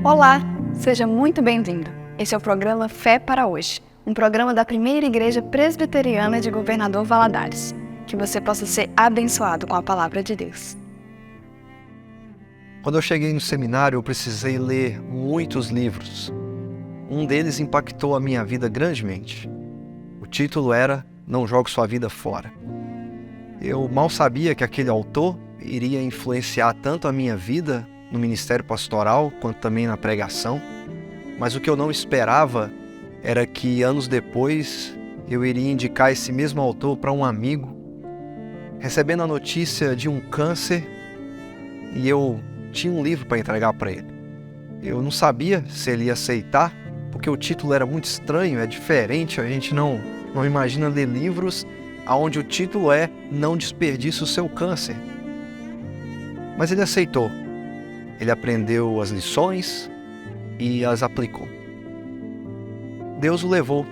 Olá, seja muito bem-vindo. Esse é o programa Fé para Hoje, um programa da Primeira Igreja Presbiteriana de Governador Valadares. Que você possa ser abençoado com a palavra de Deus. Quando eu cheguei no seminário, eu precisei ler muitos livros. Um deles impactou a minha vida grandemente. O título era Não Jogue Sua Vida Fora. Eu mal sabia que aquele autor iria influenciar tanto a minha vida no ministério pastoral, quanto também na pregação. Mas o que eu não esperava era que anos depois eu iria indicar esse mesmo autor para um amigo, recebendo a notícia de um câncer, e eu tinha um livro para entregar para ele. Eu não sabia se ele ia aceitar, porque o título era muito estranho, é diferente, a gente não imagina ler livros onde o título é Não Desperdice o Seu Câncer. Mas ele aceitou. Ele aprendeu as lições e as aplicou. Deus o levou.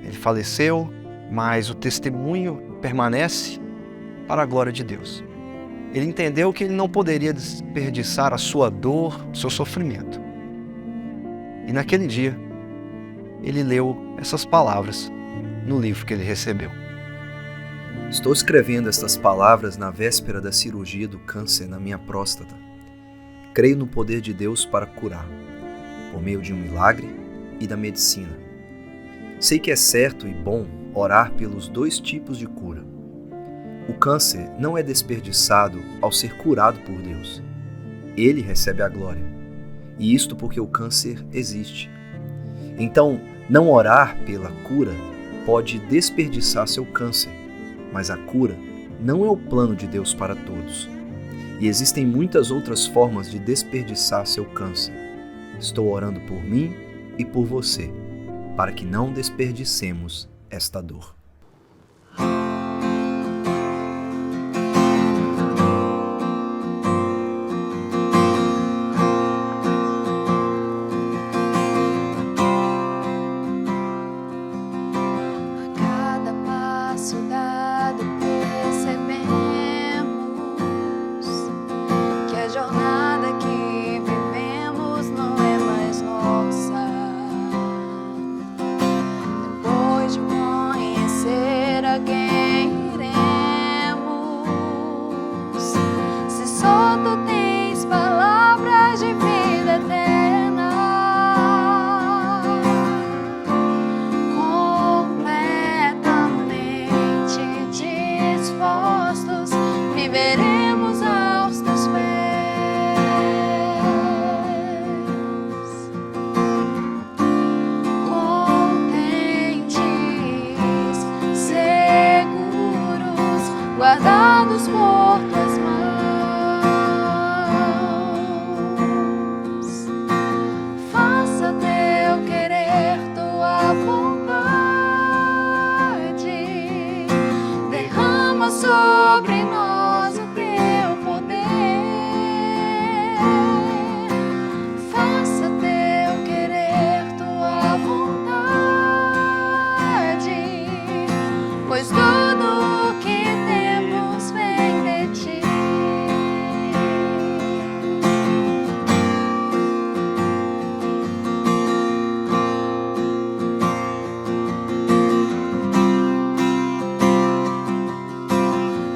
Ele faleceu, mas o testemunho permanece para a glória de Deus. Ele entendeu que ele não poderia desperdiçar a sua dor, o seu sofrimento. E naquele dia, ele leu essas palavras no livro que ele recebeu. Estou escrevendo estas palavras na véspera da cirurgia do câncer na minha próstata. Creio no poder de Deus para curar, por meio de um milagre e da medicina. Sei que é certo e bom orar pelos dois tipos de cura. O câncer não é desperdiçado ao ser curado por Deus. Ele recebe a glória. E isto porque o câncer existe. Então, não orar pela cura pode desperdiçar seu câncer, mas a cura não é o plano de Deus para todos. E existem muitas outras formas de desperdiçar seu câncer. Estou orando por mim e por você, para que não desperdicemos esta dor. Viveremos aos teus pés, contentes, seguros, guardados por tuas mãos. Faça teu querer, tua vontade, derrama sobre nós pois tudo o que temos vem de ti.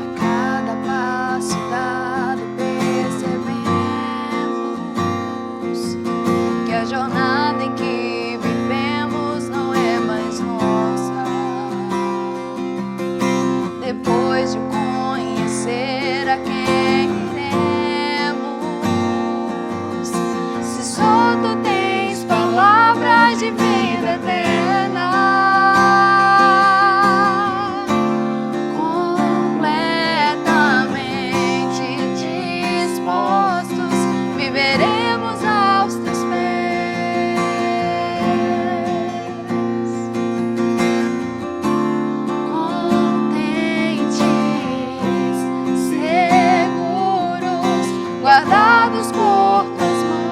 A cada passo dado percebemos que a jornada em que vivemos não é mais nossa. Depois de conhecer a quem iremos, se só tu tens palavras de vida eterna, completamente dispostos, viveremos aos teus pés. Guardados por tuas mãos.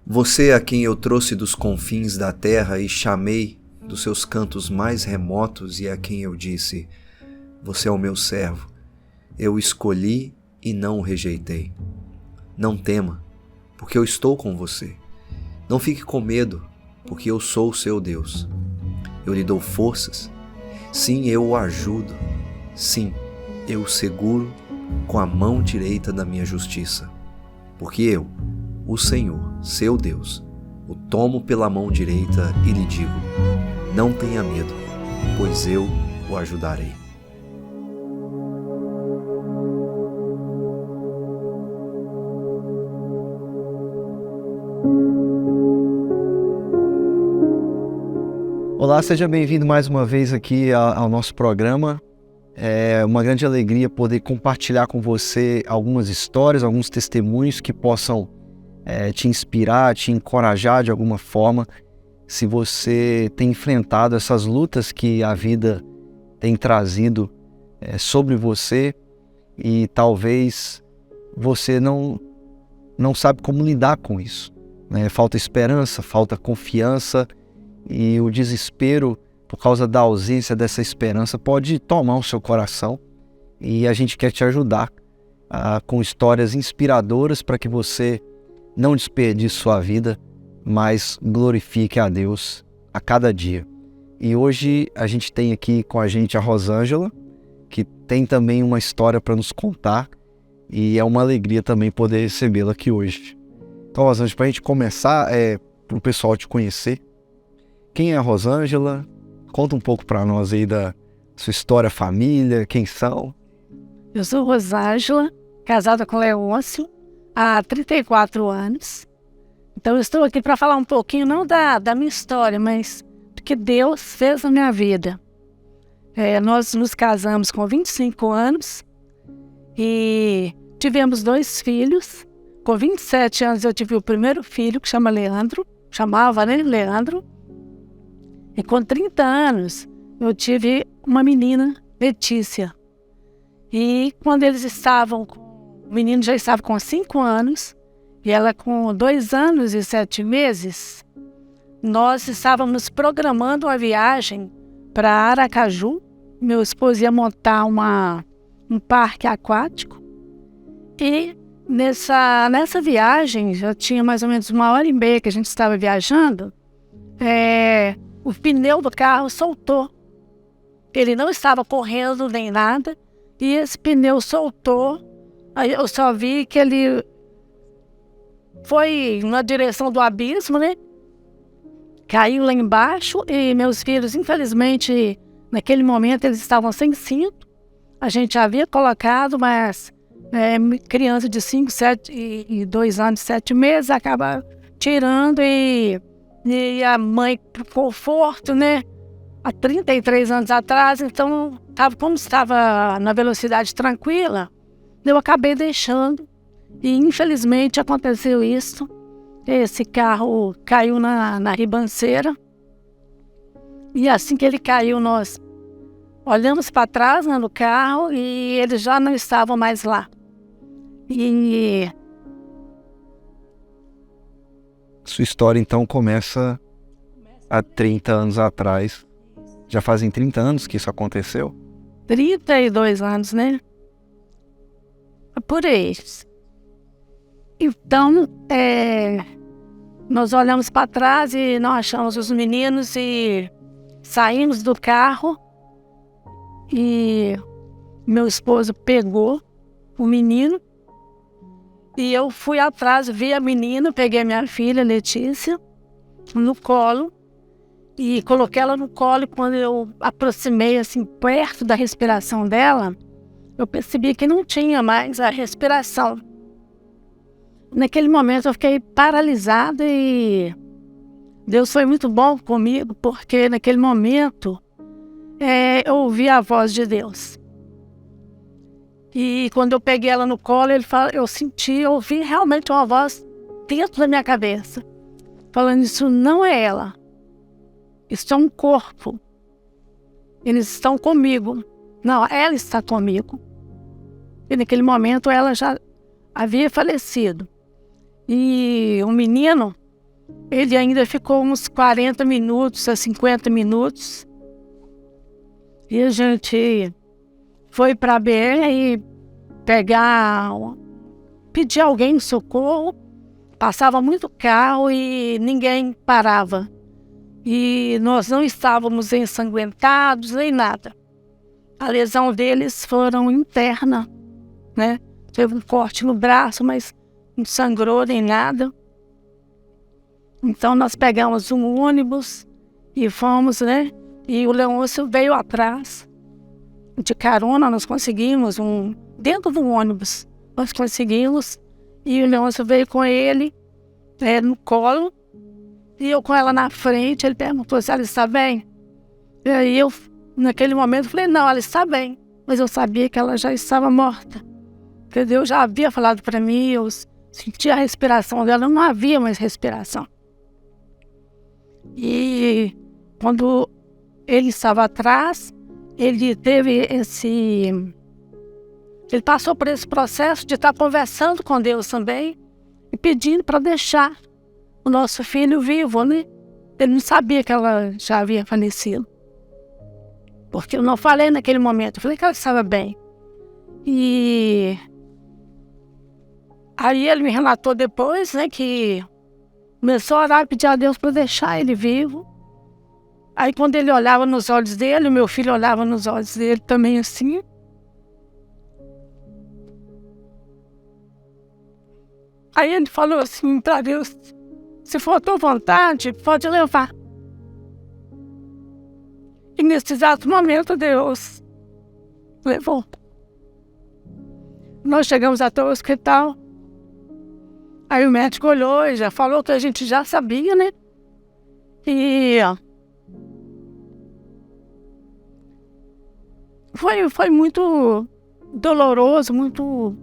Você a quem eu trouxe dos confins da terra e chamei dos seus cantos mais remotos e a quem eu disse, você é o meu servo, eu o escolhi e não o rejeitei. Não tema, porque eu estou com você. Não fique com medo, porque eu sou o seu Deus. Eu lhe dou forças. Sim, eu o ajudo. Sim, eu o seguro com a mão direita da minha justiça. Porque eu, o Senhor, seu Deus, o tomo pela mão direita e lhe digo, não tenha medo, pois eu o ajudarei. Olá, seja bem-vindo mais uma vez aqui ao nosso programa. É uma grande alegria poder compartilhar com você algumas histórias, alguns testemunhos que possam te inspirar, te encorajar de alguma forma. Se você tem enfrentado essas lutas que a vida tem trazido sobre você e talvez você não sabe como lidar com isso, né? Falta esperança, falta confiança. E o desespero, por causa da ausência dessa esperança, pode tomar o seu coração. E a gente quer te ajudar com histórias inspiradoras para que você não desperdice sua vida, mas glorifique a Deus a cada dia. E hoje a gente tem aqui com a gente a Rosângela, que tem também uma história para nos contar. E é uma alegria também poder recebê-la aqui hoje. Então, Rosângela, para a gente começar, para o pessoal te conhecer, quem é a Rosângela? Conta um pouco para nós aí da sua história, família, quem são? Eu sou Rosângela, casada com Leôncio há 34 anos. Então eu estou aqui para falar um pouquinho, não da minha história, mas do que Deus fez na minha vida. Nós nos casamos com 25 anos e tivemos 2 filhos. Com 27 anos eu tive o primeiro filho, que chamava Leandro. E com 30 anos, eu tive uma menina, Letícia. E quando o menino já estava com 5 anos, e ela com 2 anos e 7 meses, nós estávamos programando uma viagem para Aracaju. Meu esposo ia montar um parque aquático. E nessa viagem, já tinha mais ou menos 1h30 que a gente estava viajando, o pneu do carro soltou. Ele não estava correndo nem nada. E esse pneu soltou. Aí eu só vi que ele foi na direção do abismo, né? Caiu lá embaixo e meus filhos, infelizmente, naquele momento eles estavam sem cinto. A gente havia colocado, mas criança de 5, 7 e 2 anos, 7 meses, acaba tirando e a mãe, por conforto, né? Há 33 anos atrás, então, como estava na velocidade tranquila, eu acabei deixando. E, infelizmente, aconteceu isso. Esse carro caiu na ribanceira. E assim que ele caiu, nós olhamos para trás, né, no carro e eles já não estavam mais lá. E sua história, então, começa há 30 anos atrás. Já fazem 30 anos que isso aconteceu? 32 anos, né? Por aí. Então, nós olhamos para trás e não achamos os meninos e saímos do carro. E meu esposo pegou o menino. E eu fui atrás, vi a menina, peguei a minha filha, Letícia, no colo. E coloquei ela no colo e quando eu aproximei, assim, perto da respiração dela, eu percebi que não tinha mais a respiração. Naquele momento eu fiquei paralisada e Deus foi muito bom comigo, porque naquele momento eu ouvi a voz de Deus. E quando eu peguei ela no colo, eu ouvi realmente uma voz dentro da minha cabeça, falando, isso não é ela, isso é um corpo, eles estão comigo, não, ela está comigo. E naquele momento ela já havia falecido. E o menino ele ainda ficou uns 40 minutos a 50 minutos. E a gente foi para a BR pedir alguém socorro. Passava muito carro e ninguém parava. E nós não estávamos ensanguentados nem nada. A lesão deles foram interna, né? Teve um corte no braço, mas não sangrou nem nada. Então nós pegamos um ônibus e fomos, né? E o Leôncio veio atrás. De carona nós conseguimos dentro do ônibus. Nós conseguimos. E o Leôncio veio com ele no colo. E eu com ela na frente. Ele perguntou se ela está bem. E aí eu, naquele momento, falei, não, ela está bem. Mas eu sabia que ela já estava morta. Porque Deus já havia falado para mim, eu sentia a respiração dela, não havia mais respiração. E quando ele estava atrás, ele passou por esse processo de estar conversando com Deus também e pedindo para deixar o nosso filho vivo, né? Ele não sabia que ela já havia falecido. Porque eu não falei naquele momento, eu falei que ela estava bem. E aí ele me relatou depois, né, que começou a orar e pedir a Deus para deixar ele vivo. Aí quando ele olhava nos olhos dele, o meu filho olhava nos olhos dele também assim. Aí ele falou assim para Deus, se for a tua vontade, pode levar. E nesse exato momento Deus levou. Nós chegamos até o hospital. Aí o médico olhou e já falou que a gente já sabia, né? E foi muito doloroso, muito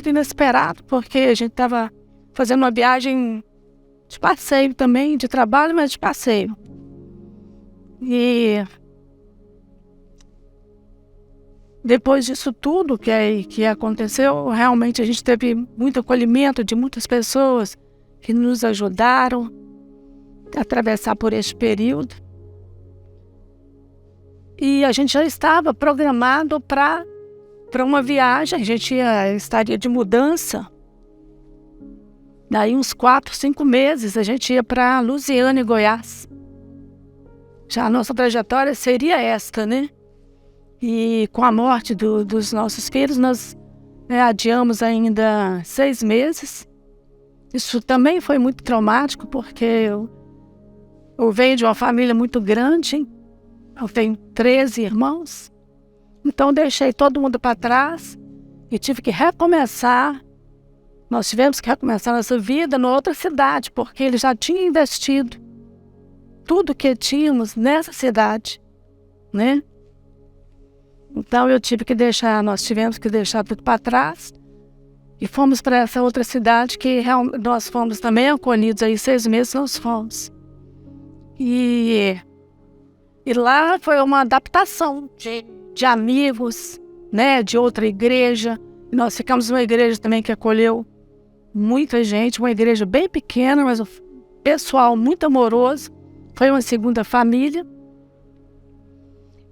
inesperado, porque a gente estava fazendo uma viagem de passeio também, de trabalho, mas de passeio. E depois disso tudo que aconteceu, realmente a gente teve muito acolhimento de muitas pessoas que nos ajudaram a atravessar por este período. E a gente já estava programado para uma viagem, a gente estaria de mudança. Daí uns 4, 5 meses a gente ia para Lusiânia e Goiás. Já a nossa trajetória seria esta, né? E com a morte dos nossos filhos, nós adiamos ainda 6 meses. Isso também foi muito traumático, porque eu venho de uma família muito grande. Eu tenho 13 irmãos. Então deixei todo mundo para trás e tive que recomeçar. Nós tivemos que recomeçar nossa vida numa outra cidade, porque ele já tinha investido tudo que tínhamos nessa cidade, né? Então nós tivemos que deixar tudo para trás e fomos para essa outra cidade que nós fomos também acolhidos aí 6 meses nós fomos. E lá foi uma adaptação de amigos, né, de outra igreja. E nós ficamos numa igreja também que acolheu muita gente, uma igreja bem pequena, mas o pessoal muito amoroso. Foi uma segunda família.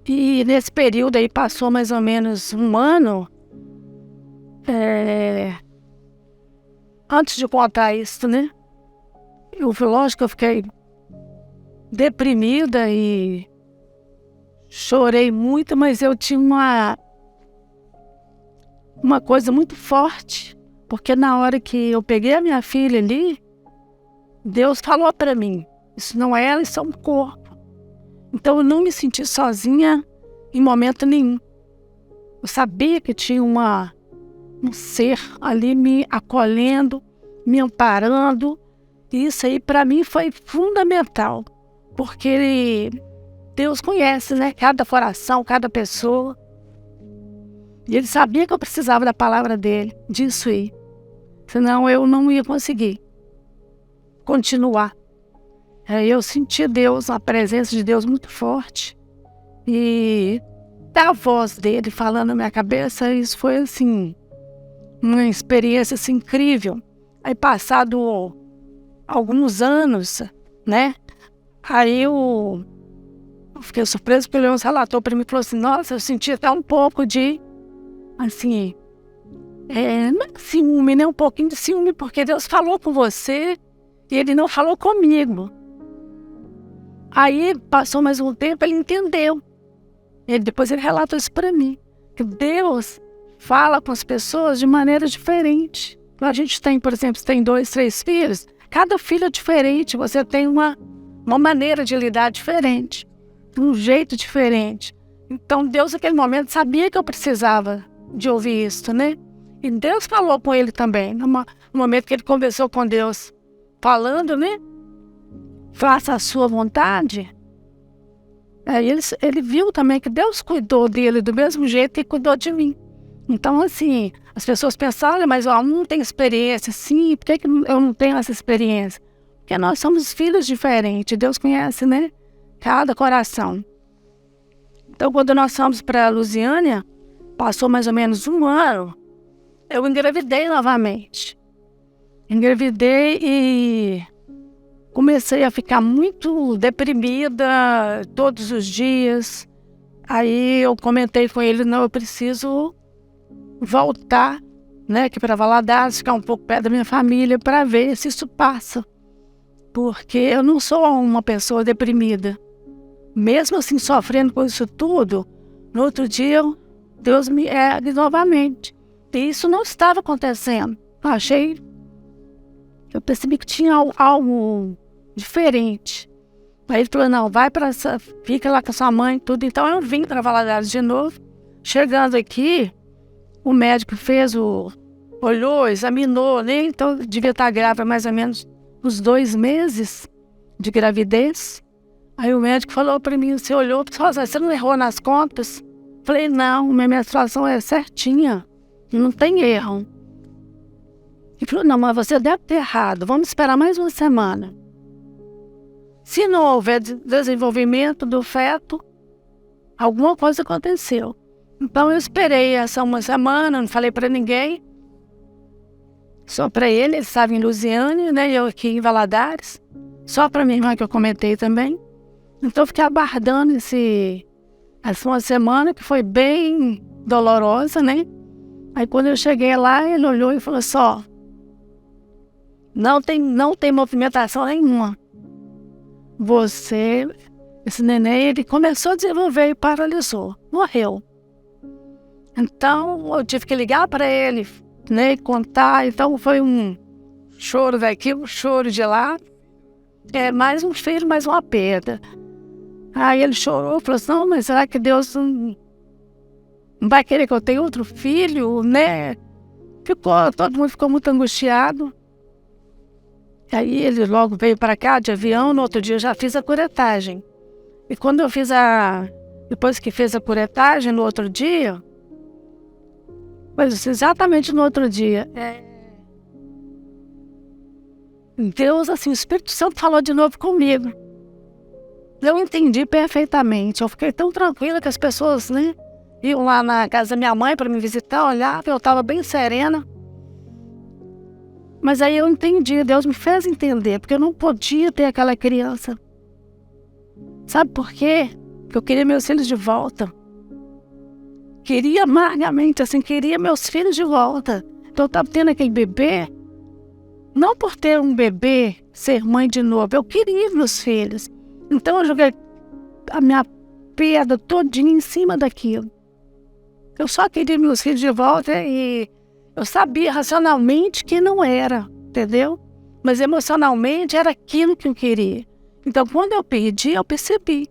E nesse período aí passou mais ou menos um ano. Antes de contar isso, né? Lógico que eu fiquei deprimida e chorei muito, mas eu tinha uma coisa muito forte, porque na hora que eu peguei a minha filha ali, Deus falou para mim, isso não é ela, isso é um corpo. Então eu não me senti sozinha em momento nenhum. Eu sabia que tinha um ser ali me acolhendo, me amparando, e isso aí para mim foi fundamental, porque Deus conhece, né, cada coração, cada pessoa. E Ele sabia que eu precisava da palavra dEle, disso aí. Senão eu não ia conseguir continuar. Eu senti Deus, a presença de Deus muito forte. E a voz dEle falando na minha cabeça, isso foi assim, uma experiência assim, incrível. Aí passado alguns anos, né? Aí eu fiquei surpresa porque o Leôncio relatou para mim e falou assim, nossa, eu senti até um pouco de, assim, ciúme, né? Um pouquinho de ciúme, porque Deus falou com você e Ele não falou comigo. Aí passou mais um tempo, ele entendeu. Depois ele relatou isso para mim, que Deus fala com as pessoas de maneira diferente. A gente tem, por exemplo, se tem 2, 3 filhos, cada filho é diferente, você tem uma maneira de lidar diferente, um jeito diferente. Então Deus naquele momento sabia que eu precisava de ouvir isso, né? E Deus falou com ele também, no momento que ele conversou com Deus, falando, né? Faça a sua vontade. Ele viu também que Deus cuidou dele do mesmo jeito que cuidou de mim. Então, assim, as pessoas pensam, olha, mas eu não tenho experiência. Sim, por que eu não tenho essa experiência? Porque nós somos filhos diferentes. Deus conhece, né? Cada coração. Então, quando nós fomos para Lusiânia, passou mais ou menos 1 ano, eu engravidei novamente. Engravidei e comecei a ficar muito deprimida todos os dias. Aí eu comentei com ele, não, eu preciso voltar, né, aqui para Valadares, ficar um pouco perto da minha família para ver se isso passa. Porque eu não sou uma pessoa deprimida. Mesmo assim, sofrendo com isso tudo, no outro dia, Deus me ergue novamente. E isso não estava acontecendo. Eu percebi que tinha algo diferente. Aí ele falou, não, fica lá com a sua mãe, tudo. Então eu vim para Valadares de novo. Chegando aqui, o médico olhou, examinou, né? Então devia estar grávida mais ou menos uns 2 meses de gravidez. Aí o médico falou para mim, você olhou, você não errou nas contas? Falei, não, minha menstruação é certinha, não tem erro. Ele falou, não, mas você deve ter errado, vamos esperar mais 1 semana. Se não houver desenvolvimento do feto, alguma coisa aconteceu. Então eu esperei essa 1 semana, não falei para ninguém. Só para ele estava em Lusiânia, né? Eu aqui em Valadares. Só para minha irmã que eu comentei também. Então eu fiquei aguardando essa 1 semana, que foi bem dolorosa, né? Aí quando eu cheguei lá, ele olhou e falou só, não tem movimentação nenhuma. Esse neném, ele começou a desenvolver e paralisou, morreu. Então eu tive que ligar para ele, né, contar. Então foi um choro daqui, um choro de lá. Mais um filho, mais uma perda. Aí ele chorou, falou assim, não, mas será que Deus não vai querer que eu tenha outro filho, né? Todo mundo ficou muito angustiado. Aí ele logo veio para cá de avião, no outro dia eu já fiz a curetagem. E quando eu depois que fez a curetagem, no outro dia, mas exatamente no outro dia, Deus, assim, o Espírito Santo falou de novo comigo. Eu entendi perfeitamente, eu fiquei tão tranquila que as pessoas, né, iam lá na casa da minha mãe para me visitar, olhar, eu estava bem serena. Mas aí eu entendi, Deus me fez entender, porque eu não podia ter aquela criança. Sabe por quê? Porque eu queria meus filhos de volta. Queria amargamente, assim, queria meus filhos de volta. Então eu estava tendo aquele bebê, não por ter um bebê, ser mãe de novo, eu queria meus filhos. Então eu joguei a minha pedra todinha em cima daquilo. Eu só queria meus filhos de volta e eu sabia racionalmente que não era, entendeu? Mas emocionalmente era aquilo que eu queria. Então quando eu pedi, eu percebi.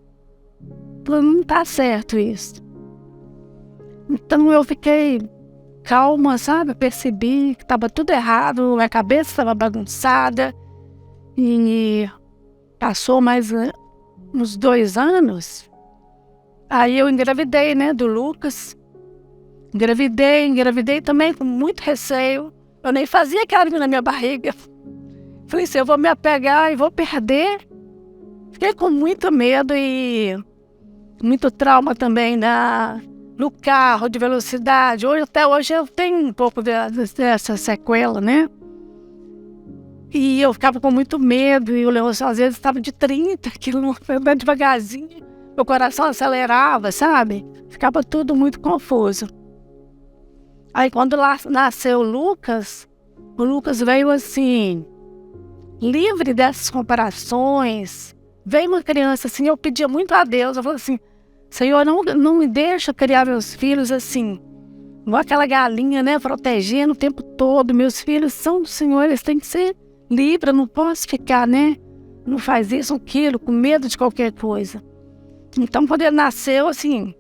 Não está certo isso. Então eu fiquei calma, sabe? Eu percebi que estava tudo errado, minha cabeça estava bagunçada. E passou mais uns 2 anos. Aí eu engravidei, né, do Lucas. Engravidei também com muito receio. Eu nem fazia carne na minha barriga. Falei assim, eu vou me apegar e vou perder. Fiquei com muito medo e muito trauma também no carro de velocidade. Até hoje eu tenho um pouco dessa sequela, né? E eu ficava com muito medo, e o Leôncio às vezes estava de 30 quilômetros, andando devagarzinho, meu coração acelerava, sabe? Ficava tudo muito confuso. Aí quando nasceu o Lucas veio assim, livre dessas comparações. Veio uma criança assim, eu pedia muito a Deus, eu falei assim, Senhor, não me deixa criar meus filhos assim, igual aquela galinha, né, protegendo o tempo todo. Meus filhos são do Senhor, eles têm que ser livres, eu não posso ficar, né, não faz isso, aquilo, com medo de qualquer coisa. Então, quando ele nasceu, assim,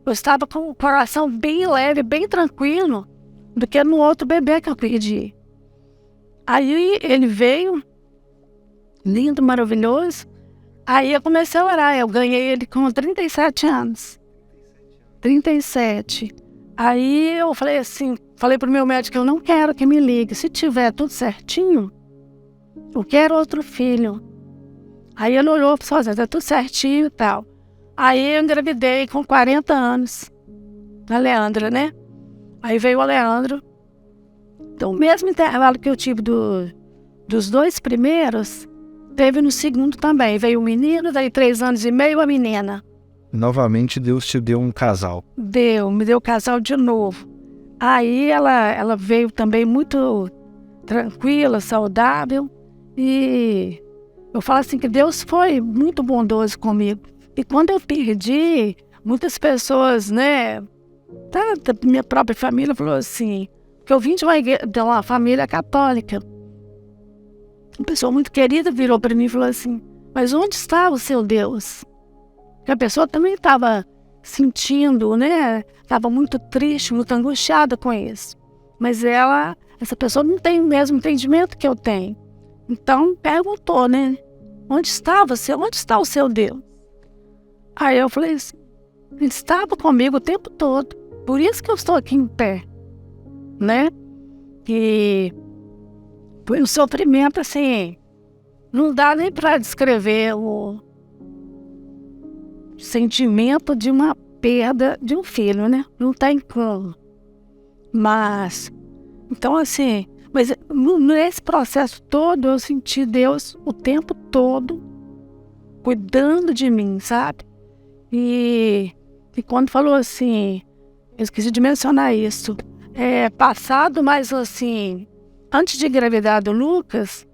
eu estava com o coração bem leve, bem tranquilo, do que no outro bebê que eu perdi. Aí ele veio, lindo, maravilhoso. Aí eu comecei a orar, eu ganhei ele com 37 anos. 37. Aí eu falei assim, falei pro meu médico, eu não quero que me ligue. Se tiver tudo certinho, eu quero outro filho. Aí ele olhou e falou assim, tá tudo certinho e tal. Aí eu engravidei com 40 anos, a Leandra, né? Aí veio a Leandro. Então, o mesmo intervalo que eu tive dos 2 primeiros, teve no segundo também. Veio o menino, daí 3 anos e meio a menina. Novamente Deus te deu um casal. Me deu casal de novo. Aí ela veio também muito tranquila, saudável. E eu falo assim que Deus foi muito bondoso comigo. E quando eu perdi, muitas pessoas, né, da minha própria família falou assim, que eu vim de uma família católica. Uma pessoa muito querida virou para mim e falou assim, mas onde está o seu Deus? Porque a pessoa também estava sentindo, né, estava muito triste, muito angustiada com isso. Mas essa pessoa não tem o mesmo entendimento que eu tenho. Então perguntou, né, onde está você? Onde está o seu Deus? Aí eu falei assim, ele estava comigo o tempo todo. Por isso que eu estou aqui em pé, né? E foi um sofrimento assim, não dá nem para descrever o sentimento de uma perda de um filho, né? Não tem como. Mas, então assim, mas nesse processo todo eu senti Deus o tempo todo cuidando de mim, sabe? E quando falou assim, eu esqueci de mencionar isso, passado, mas assim, antes de engravidar do Lucas,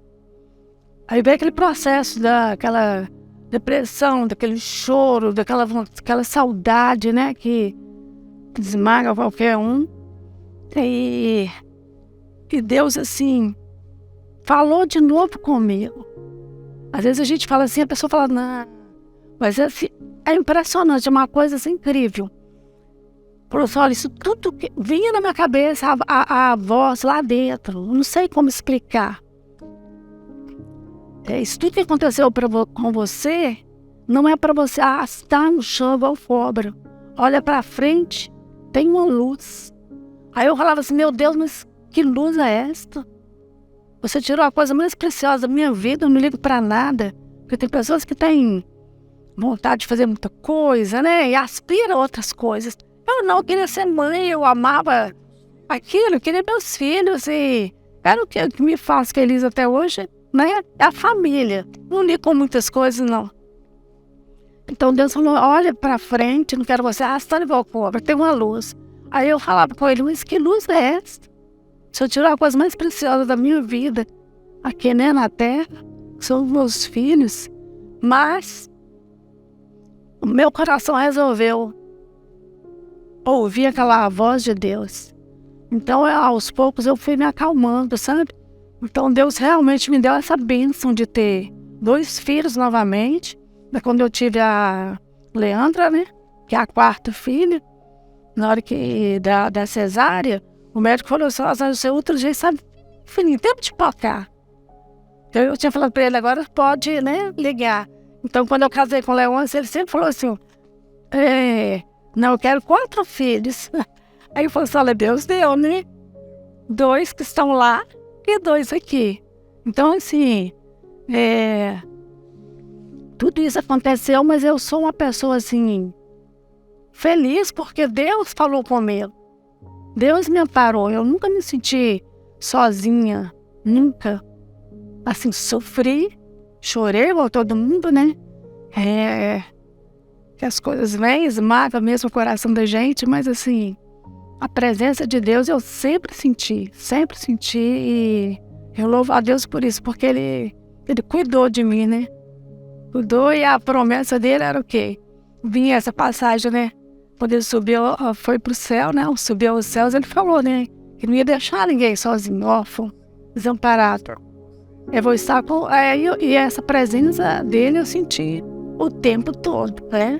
aí veio aquele processo daquela depressão, daquele choro, daquela saudade, né, que esmaga qualquer um. E Deus, assim, falou de novo comigo. Às vezes a gente fala assim, a pessoa fala, não, mas assim, é impressionante, é uma coisa assim, incrível. Falou assim, olha, isso tudo que vinha na minha cabeça, a voz lá dentro, não sei como explicar. Isso tudo que aconteceu com você, não é para você arrastar no chão igual cobra. Olha para frente, tem uma luz. Aí eu falava assim, meu Deus, mas que luz é esta? Você tirou a coisa mais preciosa da minha vida, eu não ligo para nada. Porque tem pessoas que têm vontade de fazer muita coisa, né? E aspiram a outras coisas. Eu não, eu queria ser mãe, eu amava aquilo, eu queria meus filhos. E era o que me faz feliz até hoje, né? É a família. Não ligo com muitas coisas, não. Então Deus falou, olha para frente, não quero você arrastando igual cobra, tem uma luz. Aí eu falava com ele, mas que luz é essa? Se eu tirar a coisa mais preciosa da minha vida, aqui, né, na terra, que são os meus filhos, mas o meu coração resolveu ouvir aquela voz de Deus. Então, aos poucos, eu fui me acalmando, sabe? Então, Deus realmente me deu essa bênção de ter 2 filhos novamente. Quando eu tive a Leandra, né, que é a 4ª filha, na hora da cesárea, o médico falou assim, o seu útero já sabe, filhinho, tempo de tocar. Então eu tinha falado para ele, agora pode, né, ligar. Então quando eu casei com o Leôncio, ele sempre falou assim, não, eu quero 4 filhos. Aí eu falei assim, olha, Deus deu, né? 2 que estão lá e 2 aqui. Então assim, tudo isso aconteceu, mas eu sou uma pessoa assim, feliz porque Deus falou comigo. Deus me amparou, eu nunca me senti sozinha, nunca. assim, sofri, chorei igual todo mundo, né? Que as coisas vêm, esmaga mesmo o coração da gente, mas assim, a presença de Deus eu sempre senti e eu louvo a Deus por isso, porque Ele cuidou de mim, né? Cuidou, e a promessa dele era o quê? Vinha essa passagem, né? Quando ele subiu, foi pro céu, né? Subiu aos céus, ele falou, né? Que não ia deixar ninguém sozinho, órfão, desamparado. Eu vou estar com... e essa presença dele eu senti o tempo todo, né?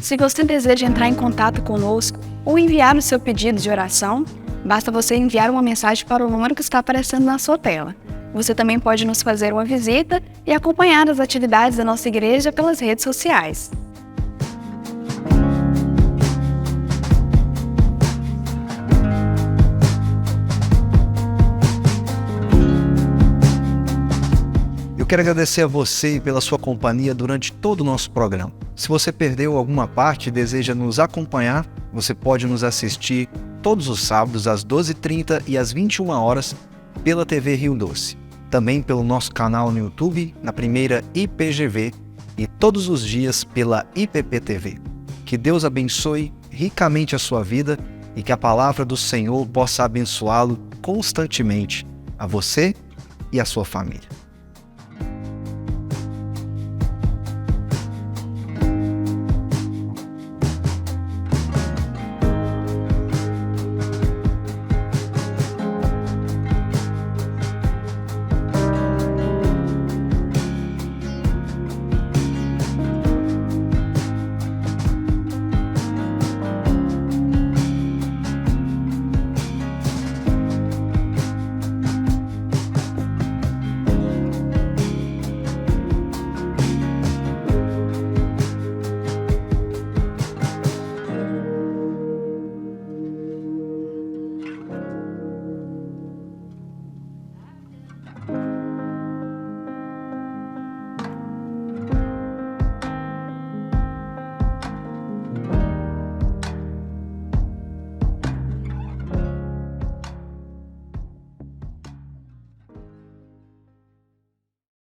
Se você deseja entrar em contato conosco ou enviar o seu pedido de oração, basta você enviar uma mensagem para o número que está aparecendo na sua tela. Você também pode nos fazer uma visita e acompanhar as atividades da nossa igreja pelas redes sociais. Eu quero agradecer a você pela sua companhia durante todo o nosso programa. Se você perdeu alguma parte e deseja nos acompanhar, você pode nos assistir todos os sábados às 12h30 e às 21 horas pela TV Rio Doce. Também pelo nosso canal no YouTube, na primeira IPGV, e todos os dias pela IPP-TV. Que Deus abençoe ricamente a sua vida e que a palavra do Senhor possa abençoá-lo constantemente, a você e a sua família.